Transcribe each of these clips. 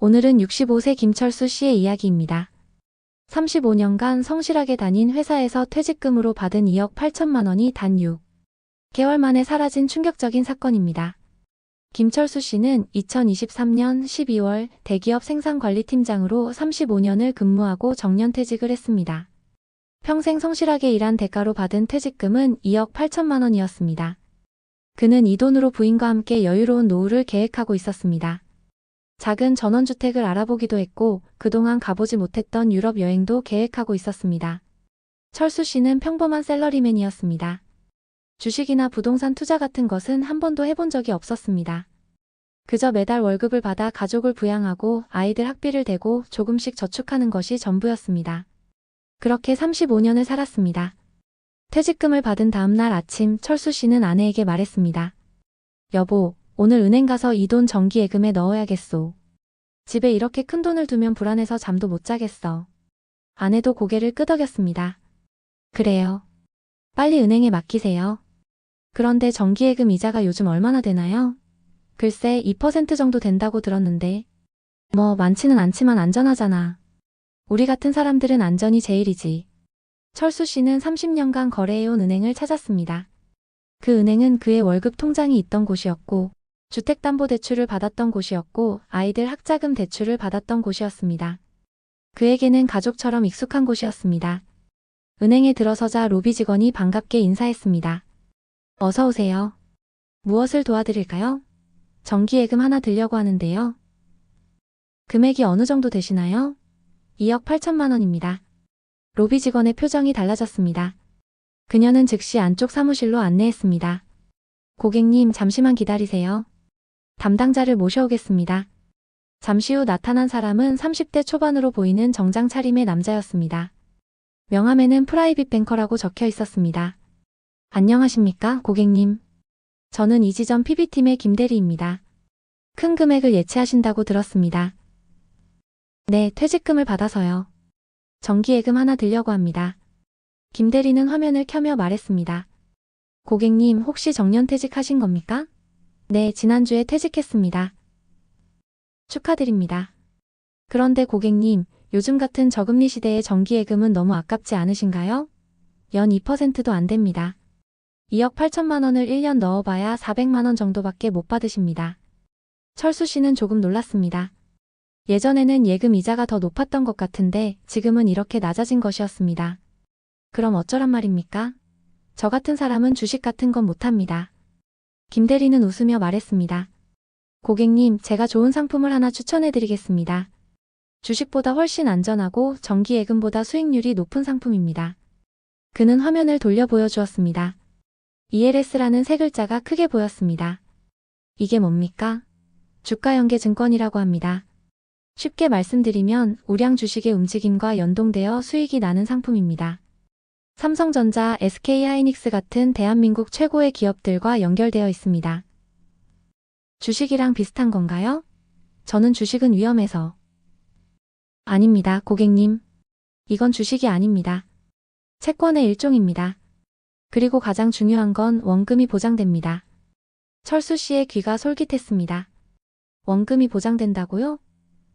오늘은 65세 김철수 씨의 이야기입니다. 35년간 성실하게 다닌 회사에서 퇴직금으로 받은 2억 8천만 원이 단 6개월 만에 사라진 충격적인 사건입니다. 김철수 씨는 2023년 12월 대기업 생산관리팀장으로 35년을 근무하고 정년퇴직을 했습니다. 평생 성실하게 일한 대가로 받은 퇴직금은 2억 8천만 원이었습니다. 그는 이 돈으로 부인과 함께 여유로운 노후를 계획하고 있었습니다. 작은 전원주택을 알아보기도 했고 그동안 가보지 못했던 유럽 여행도 계획하고 있었습니다. 철수 씨는 평범한 샐러리맨이었습니다. 주식이나 부동산 투자 같은 것은 한 번도 해본 적이 없었습니다. 그저 매달 월급을 받아 가족을 부양하고 아이들 학비를 대고 조금씩 저축하는 것이 전부였습니다. 그렇게 35년을 살았습니다. 퇴직금을 받은 다음 날 아침 철수 씨는 아내에게 말했습니다. 여보, 오늘 은행 가서 이 돈 정기예금에 넣어야겠소. 집에 이렇게 큰 돈을 두면 불안해서 잠도 못 자겠어. 아내도 고개를 끄덕였습니다. 그래요. 빨리 은행에 맡기세요. 그런데 정기예금 이자가 요즘 얼마나 되나요? 글쎄 2% 정도 된다고 들었는데. 뭐 많지는 않지만 안전하잖아. 우리 같은 사람들은 안전이 제일이지. 철수 씨는 30년간 거래해온 은행을 찾았습니다. 그 은행은 그의 월급 통장이 있던 곳이었고 주택담보대출을 받았던 곳이었고 아이들 학자금 대출을 받았던 곳이었습니다. 그에게는 가족처럼 익숙한 곳이었습니다. 은행에 들어서자 로비 직원이 반갑게 인사했습니다. 어서 오세요. 무엇을 도와드릴까요? 정기예금 하나 들려고 하는데요. 금액이 어느 정도 되시나요? 2억 8천만 원입니다. 로비 직원의 표정이 달라졌습니다. 그녀는 즉시 안쪽 사무실로 안내했습니다. 고객님 잠시만 기다리세요. 담당자를 모셔오겠습니다. 잠시 후 나타난 사람은 30대 초반으로 보이는 정장 차림의 남자였습니다. 명함에는 프라이빗 뱅커라고 적혀 있었습니다. 안녕하십니까, 고객님. 저는 이지점 PB팀의 김대리입니다. 큰 금액을 예치하신다고 들었습니다. 네, 퇴직금을 받아서요. 정기예금 하나 들려고 합니다. 김대리는 화면을 켜며 말했습니다. 고객님 혹시 정년퇴직하신 겁니까? 네, 지난주에 퇴직했습니다. 축하드립니다. 그런데 고객님, 요즘 같은 저금리 시대에 정기예금은 너무 아깝지 않으신가요? 연 2%도 안 됩니다. 2억 8천만 원을 1년 넣어봐야 400만 원 정도밖에 못 받으십니다. 철수 씨는 조금 놀랐습니다. 예전에는 예금 이자가 더 높았던 것 같은데 지금은 이렇게 낮아진 것이었습니다. 그럼 어쩌란 말입니까? 저 같은 사람은 주식 같은 건 못합니다. 김대리는 웃으며 말했습니다. 고객님, 제가 좋은 상품을 하나 추천해드리겠습니다. 주식보다 훨씬 안전하고 정기예금보다 수익률이 높은 상품입니다. 그는 화면을 돌려 보여주었습니다. ELS라는 세 글자가 크게 보였습니다. 이게 뭡니까? 주가연계증권이라고 합니다. 쉽게 말씀드리면 우량 주식의 움직임과 연동되어 수익이 나는 상품입니다. 삼성전자, SK하이닉스 같은 대한민국 최고의 기업들과 연결되어 있습니다. 주식이랑 비슷한 건가요? 저는 주식은 위험해서. 아닙니다, 고객님. 이건 주식이 아닙니다. 채권의 일종입니다. 그리고 가장 중요한 건 원금이 보장됩니다. 철수 씨의 귀가 솔깃했습니다. 원금이 보장된다고요?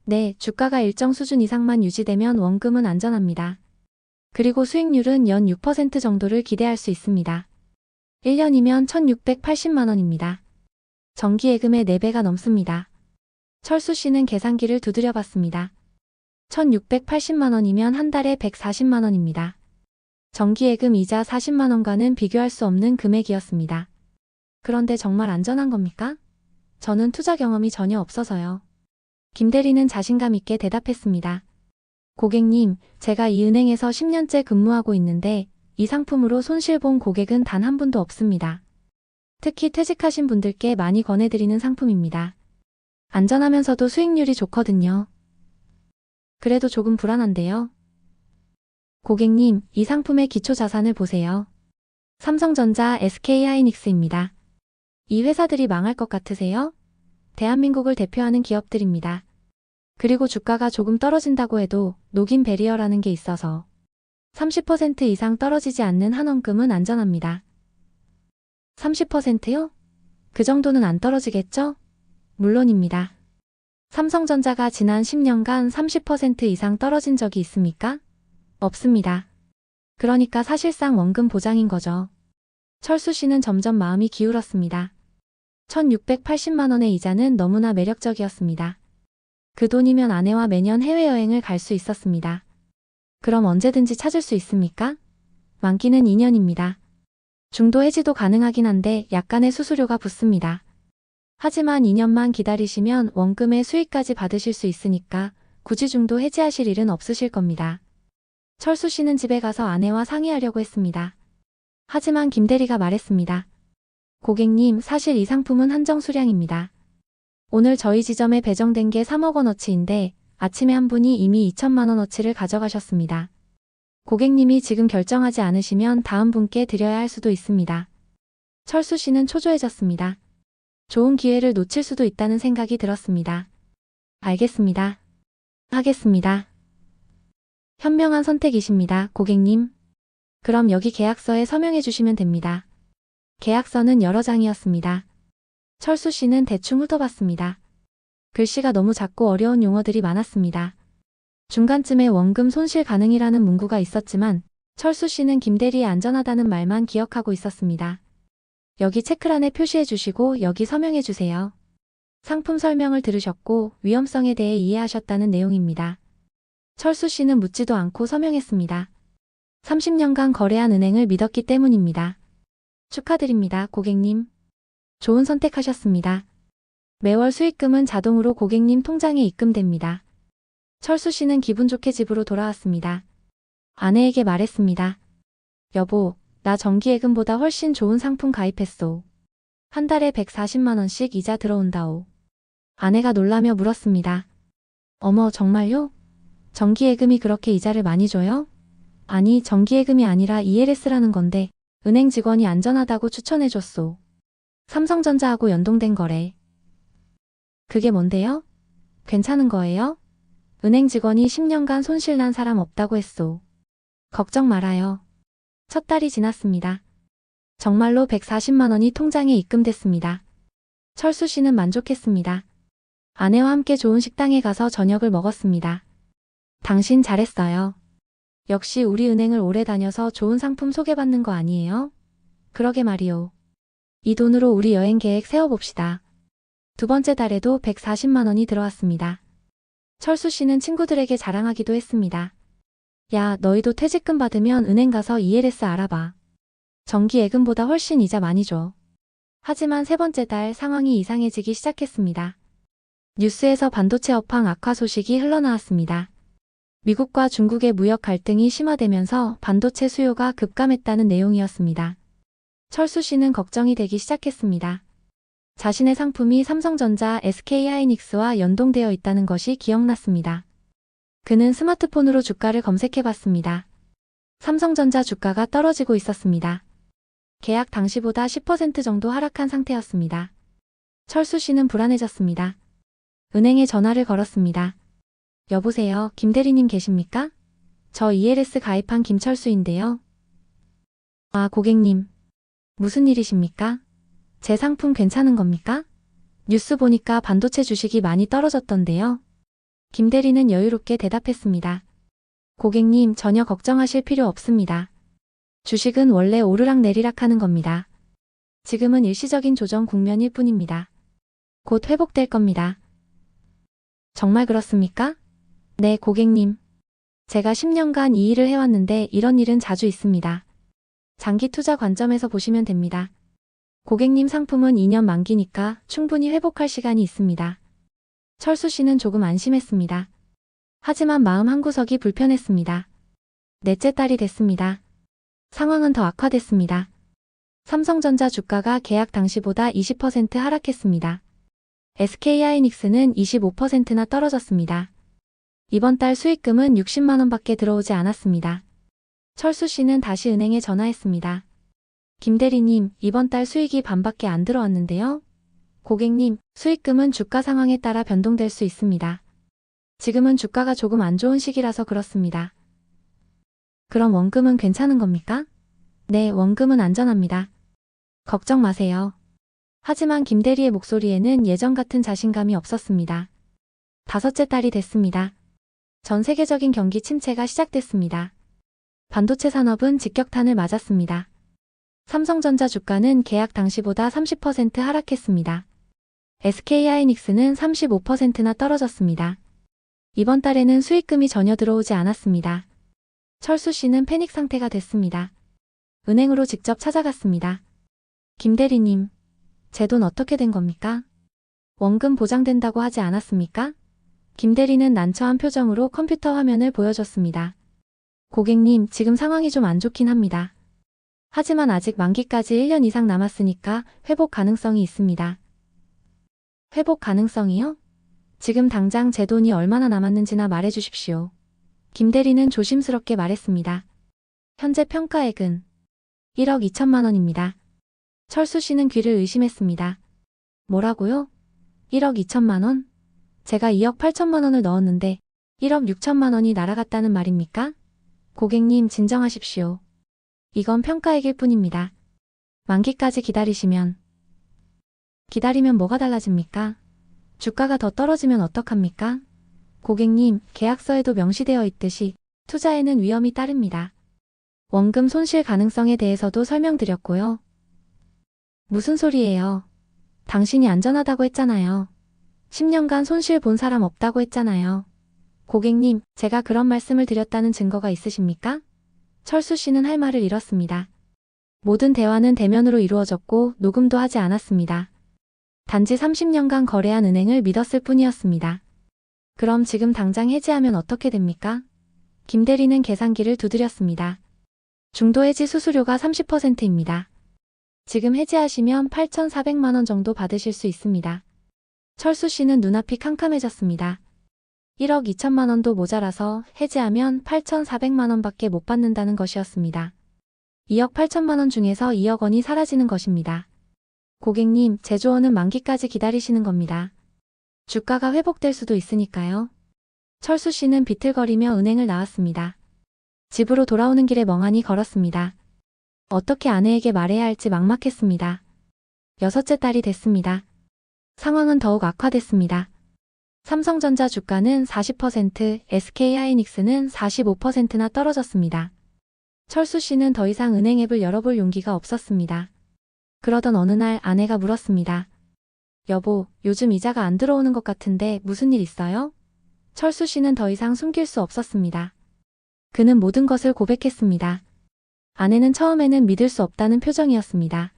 네, 주가가 일정 수준 이상만 유지되면 원금은 안전합니다. 그리고 수익률은 연 6% 정도를 기대할 수 있습니다. 1년이면 1,680만 원입니다. 정기예금의 4배가 넘습니다. 철수 씨는 계산기를 두드려 봤습니다. 1,680만 원이면 한 달에 140만 원입니다. 정기예금 이자 40만 원과는 비교할 수 없는 금액이었습니다. 그런데 정말 안전한 겁니까? 저는 투자 경험이 전혀 없어서요. 김대리는 자신감 있게 대답했습니다. 고객님, 제가 이 은행에서 10년째 근무하고 있는데 이 상품으로 손실 본 고객은 단 한 분도 없습니다. 특히 퇴직하신 분들께 많이 권해드리는 상품입니다. 안전하면서도 수익률이 좋거든요. 그래도 조금 불안한데요. 고객님, 이 상품의 기초자산을 보세요. 삼성전자, SK하이닉스입니다. 이 회사들이 망할 것 같으세요? 대한민국을 대표하는 기업들입니다. 그리고 주가가 조금 떨어진다고 해도 녹인 배리어라는 게 있어서 30% 이상 떨어지지 않는 한 원금은 안전합니다. 30%요? 그 정도는 안 떨어지겠죠? 물론입니다. 삼성전자가 지난 10년간 30% 이상 떨어진 적이 있습니까? 없습니다. 그러니까 사실상 원금 보장인 거죠. 철수 씨는 점점 마음이 기울었습니다. 1680만 원의 이자는 너무나 매력적이었습니다. 그 돈이면 아내와 매년 해외여행을 갈 수 있었습니다. 그럼 언제든지 찾을 수 있습니까? 만기는 2년입니다. 중도 해지도 가능하긴 한데 약간의 수수료가 붙습니다. 하지만 2년만 기다리시면 원금의 수익까지 받으실 수 있으니까 굳이 중도 해지하실 일은 없으실 겁니다. 철수 씨는 집에 가서 아내와 상의하려고 했습니다. 하지만 김 대리가 말했습니다. 고객님, 사실 이 상품은 한정 수량입니다. 오늘 저희 지점에 배정된 게 3억 원어치인데 아침에 한 분이 이미 2천만 원어치를 가져가셨습니다. 고객님이 지금 결정하지 않으시면 다음 분께 드려야 할 수도 있습니다. 철수 씨는 초조해졌습니다. 좋은 기회를 놓칠 수도 있다는 생각이 들었습니다. 알겠습니다. 하겠습니다. 현명한 선택이십니다, 고객님. 그럼 여기 계약서에 서명해 주시면 됩니다. 계약서는 여러 장이었습니다. 철수 씨는 대충 훑어봤습니다. 글씨가 너무 작고 어려운 용어들이 많았습니다. 중간쯤에 원금 손실 가능이라는 문구가 있었지만 철수 씨는 김 대리의 안전하다는 말만 기억하고 있었습니다. 여기 체크란에 표시해 주시고 여기 서명해 주세요. 상품 설명을 들으셨고 위험성에 대해 이해하셨다는 내용입니다. 철수 씨는 묻지도 않고 서명했습니다. 30년간 거래한 은행을 믿었기 때문입니다. 축하드립니다, 고객님. 좋은 선택하셨습니다. 매월 수익금은 자동으로 고객님 통장에 입금됩니다. 철수 씨는 기분 좋게 집으로 돌아왔습니다. 아내에게 말했습니다. 여보, 나 정기예금보다 훨씬 좋은 상품 가입했소. 한 달에 140만 원씩 이자 들어온다오. 아내가 놀라며 물었습니다. 어머, 정말요? 정기예금이 그렇게 이자를 많이 줘요? 아니, 정기예금이 아니라 ELS라는 건데 은행 직원이 안전하다고 추천해줬소. 삼성전자하고 연동된 거래. 그게 뭔데요? 괜찮은 거예요? 은행 직원이 10년간 손실난 사람 없다고 했소. 걱정 말아요. 첫 달이 지났습니다. 정말로 140만 원이 통장에 입금됐습니다. 철수 씨는 만족했습니다. 아내와 함께 좋은 식당에 가서 저녁을 먹었습니다. 당신 잘했어요. 역시 우리 은행을 오래 다녀서 좋은 상품 소개받는 거 아니에요? 그러게 말이오. 이 돈으로 우리 여행 계획 세워봅시다. 두 번째 달에도 140만 원이 들어왔습니다. 철수 씨는 친구들에게 자랑하기도 했습니다. 야, 너희도 퇴직금 받으면 은행 가서 ELS 알아봐. 정기예금보다 훨씬 이자 많이 줘. 하지만 세 번째 달 상황이 이상해지기 시작했습니다. 뉴스에서 반도체 업황 악화 소식이 흘러나왔습니다. 미국과 중국의 무역 갈등이 심화되면서 반도체 수요가 급감했다는 내용이었습니다. 철수 씨는 걱정이 되기 시작했습니다. 자신의 상품이 삼성전자, SK하이닉스와 연동되어 있다는 것이 기억났습니다. 그는 스마트폰으로 주가를 검색해봤습니다. 삼성전자 주가가 떨어지고 있었습니다. 계약 당시보다 10% 정도 하락한 상태였습니다. 철수 씨는 불안해졌습니다. 은행에 전화를 걸었습니다. 여보세요, 김 대리님 계십니까? 저 ELS 가입한 김철수인데요. 아, 고객님. 무슨 일이십니까? 제 상품 괜찮은 겁니까? 뉴스 보니까 반도체 주식이 많이 떨어졌던데요. 김 대리는 여유롭게 대답했습니다. 고객님, 전혀 걱정하실 필요 없습니다. 주식은 원래 오르락 내리락 하는 겁니다. 지금은 일시적인 조정 국면일 뿐입니다. 곧 회복될 겁니다. 정말 그렇습니까? 네, 고객님. 제가 10년간 이 일을 해왔는데 이런 일은 자주 있습니다. 장기 투자 관점에서 보시면 됩니다. 고객님 상품은 2년 만기니까 충분히 회복할 시간이 있습니다. 철수 씨는 조금 안심했습니다. 하지만 마음 한구석이 불편했습니다. 넷째 달이 됐습니다. 상황은 더 악화됐습니다. 삼성전자 주가가 계약 당시보다 20% 하락했습니다. SK하이닉스는 25%나 떨어졌습니다. 이번 달 수익금은 60만 원밖에 들어오지 않았습니다. 철수 씨는 다시 은행에 전화했습니다. 김 대리님, 이번 달 수익이 반밖에 안 들어왔는데요. 고객님, 수익금은 주가 상황에 따라 변동될 수 있습니다. 지금은 주가가 조금 안 좋은 시기라서 그렇습니다. 그럼 원금은 괜찮은 겁니까? 네, 원금은 안전합니다. 걱정 마세요. 하지만 김 대리의 목소리에는 예전 같은 자신감이 없었습니다. 다섯째 달이 됐습니다. 전 세계적인 경기 침체가 시작됐습니다. 반도체 산업은 직격탄을 맞았습니다. 삼성전자 주가는 계약 당시보다 30% 하락했습니다. SK하이닉스는 35%나 떨어졌습니다. 이번 달에는 수익금이 전혀 들어오지 않았습니다. 철수 씨는 패닉 상태가 됐습니다. 은행으로 직접 찾아갔습니다. 김 대리님, 제 돈 어떻게 된 겁니까? 원금 보장된다고 하지 않았습니까? 김 대리는 난처한 표정으로 컴퓨터 화면을 보여줬습니다. 고객님, 지금 상황이 좀 안 좋긴 합니다. 하지만 아직 만기까지 1년 이상 남았으니까 회복 가능성이 있습니다. 회복 가능성이요? 지금 당장 제 돈이 얼마나 남았는지나 말해주십시오. 김 대리는 조심스럽게 말했습니다. 현재 평가액은 1억 2천만 원입니다. 철수 씨는 귀를 의심했습니다. 뭐라고요? 1억 2천만 원? 제가 2억 8천만 원을 넣었는데 1억 6천만 원이 날아갔다는 말입니까? 고객님, 진정하십시오. 이건 평가액일 뿐입니다. 만기까지 기다리면 뭐가 달라집니까? 주가가 더 떨어지면 어떡합니까? 고객님, 계약서에도 명시되어 있듯이 투자에는 위험이 따릅니다. 원금 손실 가능성에 대해서도 설명드렸고요. 무슨 소리예요? 당신이 안전하다고 했잖아요. 10년간 손실 본 사람 없다고 했잖아요. 고객님, 제가 그런 말씀을 드렸다는 증거가 있으십니까? 철수 씨는 할 말을 잃었습니다. 모든 대화는 대면으로 이루어졌고 녹음도 하지 않았습니다. 단지 30년간 거래한 은행을 믿었을 뿐이었습니다. 그럼 지금 당장 해지하면 어떻게 됩니까? 김 대리는 계산기를 두드렸습니다. 중도 해지 수수료가 30%입니다. 지금 해지하시면 8,400만 원 정도 받으실 수 있습니다. 철수 씨는 눈앞이 캄캄해졌습니다. 1억 2천만 원도 모자라서 해지하면 8,400만 원밖에 못 받는다는 것이었습니다. 2억 8천만 원 중에서 2억 원이 사라지는 것입니다. 고객님, 제조원은 만기까지 기다리시는 겁니다. 주가가 회복될 수도 있으니까요. 철수 씨는 비틀거리며 은행을 나왔습니다. 집으로 돌아오는 길에 멍하니 걸었습니다. 어떻게 아내에게 말해야 할지 막막했습니다. 여섯째 달이 됐습니다. 상황은 더욱 악화됐습니다. 삼성전자 주가는 40%, SK하이닉스는 45%나 떨어졌습니다. 철수 씨는 더 이상 은행 앱을 열어볼 용기가 없었습니다. 그러던 어느 날 아내가 물었습니다. 여보, 요즘 이자가 안 들어오는 것 같은데 무슨 일 있어요? 철수 씨는 더 이상 숨길 수 없었습니다. 그는 모든 것을 고백했습니다. 아내는 처음에는 믿을 수 없다는 표정이었습니다.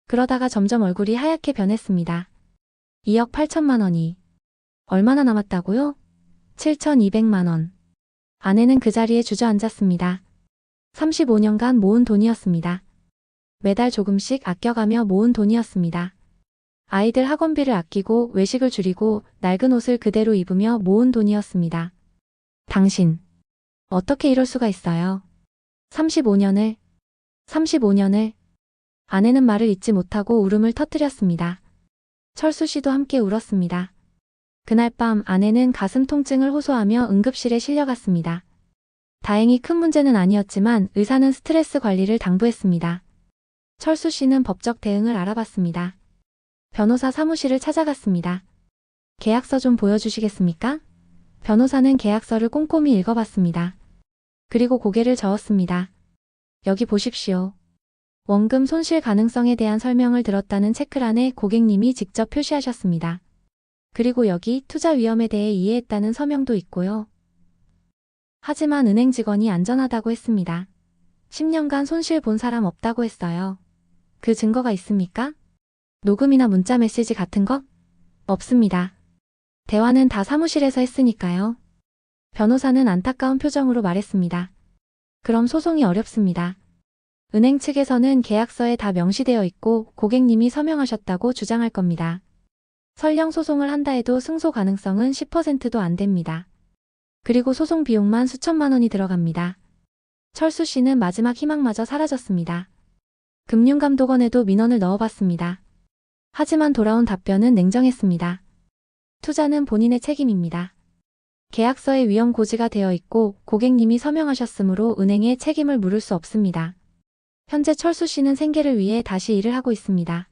그러다가 점점 얼굴이 하얗게 변했습니다. 2억 8천만 원이 얼마나 남았다고요? 7,200만 원. 아내는 그 자리에 주저앉았습니다. 35년간 모은 돈이었습니다. 매달 조금씩 아껴가며 모은 돈이었습니다. 아이들 학원비를 아끼고 외식을 줄이고 낡은 옷을 그대로 입으며 모은 돈이었습니다. 당신, 어떻게 이럴 수가 있어요? 35년을. 아내는 말을 잇지 못하고 울음을 터뜨렸습니다. 철수 씨도 함께 울었습니다. 그날 밤 아내는 가슴 통증을 호소하며 응급실에 실려갔습니다. 다행히 큰 문제는 아니었지만 의사는 스트레스 관리를 당부했습니다. 철수 씨는 법적 대응을 알아봤습니다. 변호사 사무실을 찾아갔습니다. 계약서 좀 보여주시겠습니까? 변호사는 계약서를 꼼꼼히 읽어봤습니다. 그리고 고개를 저었습니다. 여기 보십시오. 원금 손실 가능성에 대한 설명을 들었다는 체크란에 고객님이 직접 표시하셨습니다. 그리고 여기 투자 위험에 대해 이해했다는 서명도 있고요. 하지만 은행 직원이 안전하다고 했습니다. 10년간 손실 본 사람 없다고 했어요. 그 증거가 있습니까? 녹음이나 문자 메시지 같은 것? 없습니다. 대화는 다 사무실에서 했으니까요. 변호사는 안타까운 표정으로 말했습니다. 그럼 소송이 어렵습니다. 은행 측에서는 계약서에 다 명시되어 있고 고객님이 서명하셨다고 주장할 겁니다. 설령 소송을 한다 해도 승소 가능성은 10%도 안 됩니다. 그리고 소송 비용만 수천만 원이 들어갑니다. 철수 씨는 마지막 희망마저 사라졌습니다. 금융감독원에도 민원을 넣어봤습니다. 하지만 돌아온 답변은 냉정했습니다. 투자는 본인의 책임입니다. 계약서에 위험 고지가 되어 있고 고객님이 서명하셨으므로 은행에 책임을 물을 수 없습니다. 현재 철수 씨는 생계를 위해 다시 일을 하고 있습니다.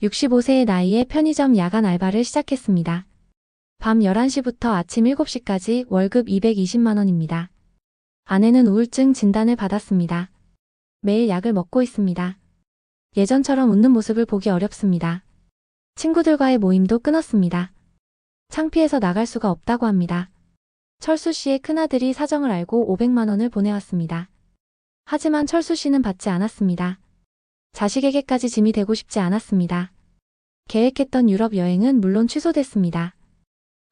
65세의 나이에 편의점 야간 알바를 시작했습니다. 밤 11시부터 아침 7시까지 월급 220만 원입니다. 아내는 우울증 진단을 받았습니다. 매일 약을 먹고 있습니다. 예전처럼 웃는 모습을 보기 어렵습니다. 친구들과의 모임도 끊었습니다. 창피해서 나갈 수가 없다고 합니다. 철수 씨의 큰아들이 사정을 알고 500만 원을 보내왔습니다. 하지만 철수 씨는 받지 않았습니다. 자식에게까지 짐이 되고 싶지 않았습니다. 계획했던 유럽 여행은 물론 취소됐습니다.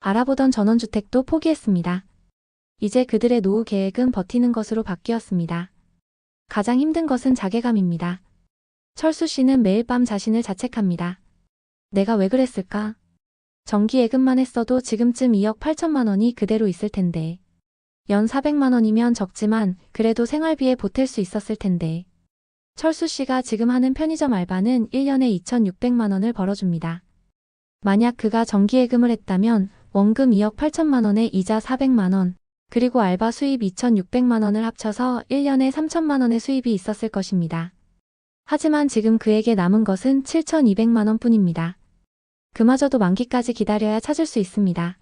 알아보던 전원주택도 포기했습니다. 이제 그들의 노후 계획은 버티는 것으로 바뀌었습니다. 가장 힘든 것은 자괴감입니다. 철수 씨는 매일 밤 자신을 자책합니다. 내가 왜 그랬을까? 정기 예금만 했어도 지금쯤 2억 8천만 원이 그대로 있을 텐데. 연 400만 원이면 적지만 그래도 생활비에 보탤 수 있었을 텐데. 철수 씨가 지금 하는 편의점 알바는 1년에 2,600만 원을 벌어줍니다. 만약 그가 정기 예금을 했다면 원금 2억 8천만 원에 이자 400만 원, 그리고 알바 수입 2,600만 원을 합쳐서 1년에 3천만 원의 수입이 있었을 것입니다. 하지만 지금 그에게 남은 것은 7,200만 원 뿐입니다. 그마저도 만기까지 기다려야 찾을 수 있습니다.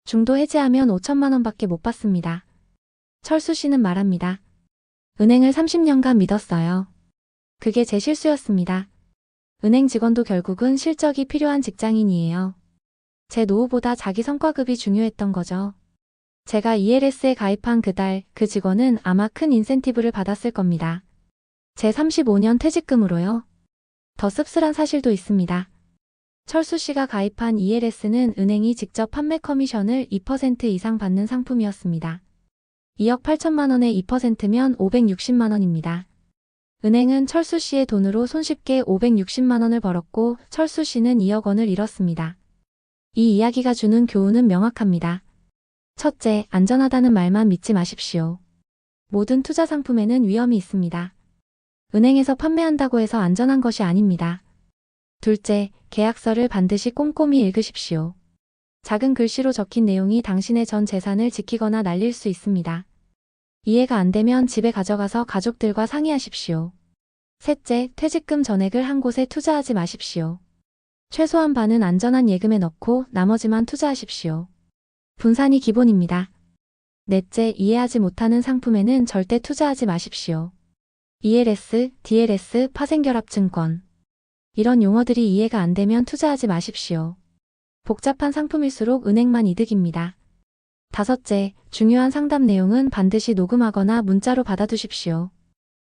중도 해지하면 5천만 원밖에 못 받습니다. 철수 씨는 말합니다. 은행을 30년간 믿었어요. 그게 제 실수였습니다. 은행 직원도 결국은 실적이 필요한 직장인이에요. 제 노후보다 자기 성과급이 중요했던 거죠. 제가 ELS에 가입한 그달 그 직원은 아마 큰 인센티브를 받았을 겁니다. 제 35년 퇴직금으로요. 더 씁쓸한 사실도 있습니다. 철수 씨가 가입한 ELS는 은행이 직접 판매 커미션을 2% 이상 받는 상품이었습니다. 2억 8천만 원의 2%면 560만 원입니다. 은행은 철수 씨의 돈으로 손쉽게 560만 원을 벌었고 철수 씨는 2억 원을 잃었습니다. 이 이야기가 주는 교훈은 명확합니다. 첫째, 안전하다는 말만 믿지 마십시오. 모든 투자 상품에는 위험이 있습니다. 은행에서 판매한다고 해서 안전한 것이 아닙니다. 둘째, 계약서를 반드시 꼼꼼히 읽으십시오. 작은 글씨로 적힌 내용이 당신의 전 재산을 지키거나 날릴 수 있습니다. 이해가 안 되면 집에 가져가서 가족들과 상의하십시오. 셋째, 퇴직금 전액을 한 곳에 투자하지 마십시오. 최소한 반은 안전한 예금에 넣고 나머지만 투자하십시오. 분산이 기본입니다. 넷째, 이해하지 못하는 상품에는 절대 투자하지 마십시오. ELS, DLS, 파생결합증권. 이런 용어들이 이해가 안 되면 투자하지 마십시오. 복잡한 상품일수록 은행만 이득입니다. 다섯째, 중요한 상담 내용은 반드시 녹음하거나 문자로 받아두십시오.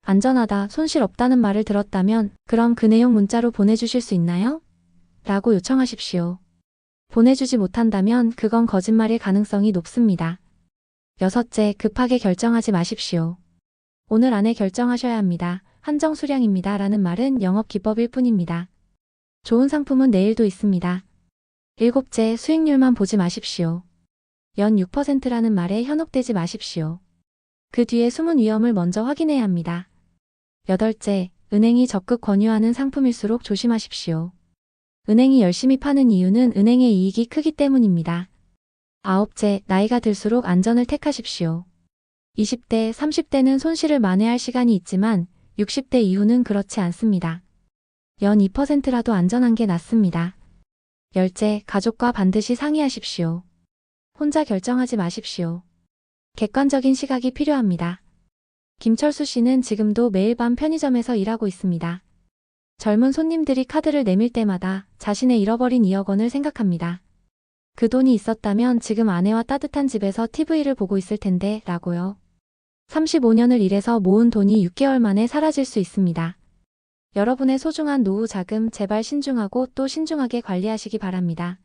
안전하다, 손실 없다는 말을 들었다면 그럼 그 내용 문자로 보내주실 수 있나요? 라고 요청하십시오. 보내주지 못한다면 그건 거짓말일 가능성이 높습니다. 여섯째, 급하게 결정하지 마십시오. 오늘 안에 결정하셔야 합니다. 한정 수량입니다. 라는 말은 영업 기법일 뿐입니다. 좋은 상품은 내일도 있습니다. 일곱째, 수익률만 보지 마십시오. 연 6%라는 말에 현혹되지 마십시오. 그 뒤에 숨은 위험을 먼저 확인해야 합니다. 여덟째, 은행이 적극 권유하는 상품일수록 조심하십시오. 은행이 열심히 파는 이유는 은행의 이익이 크기 때문입니다. 아홉째, 나이가 들수록 안전을 택하십시오. 20대, 30대는 손실을 만회할 시간이 있지만 60대 이후는 그렇지 않습니다. 연 2%라도 안전한 게 낫습니다. 열째, 가족과 반드시 상의하십시오. 혼자 결정하지 마십시오. 객관적인 시각이 필요합니다. 김철수 씨는 지금도 매일 밤 편의점에서 일하고 있습니다. 젊은 손님들이 카드를 내밀 때마다 자신의 잃어버린 2억 원을 생각합니다. 그 돈이 있었다면 지금 아내와 따뜻한 집에서 TV를 보고 있을 텐데 라고요. 35년을 일해서 모은 돈이 6개월 만에 사라질 수 있습니다. 여러분의 소중한 노후 자금 제발 신중하고 또 신중하게 관리하시기 바랍니다.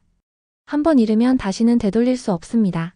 한번 잃으면 다시는 되돌릴 수 없습니다.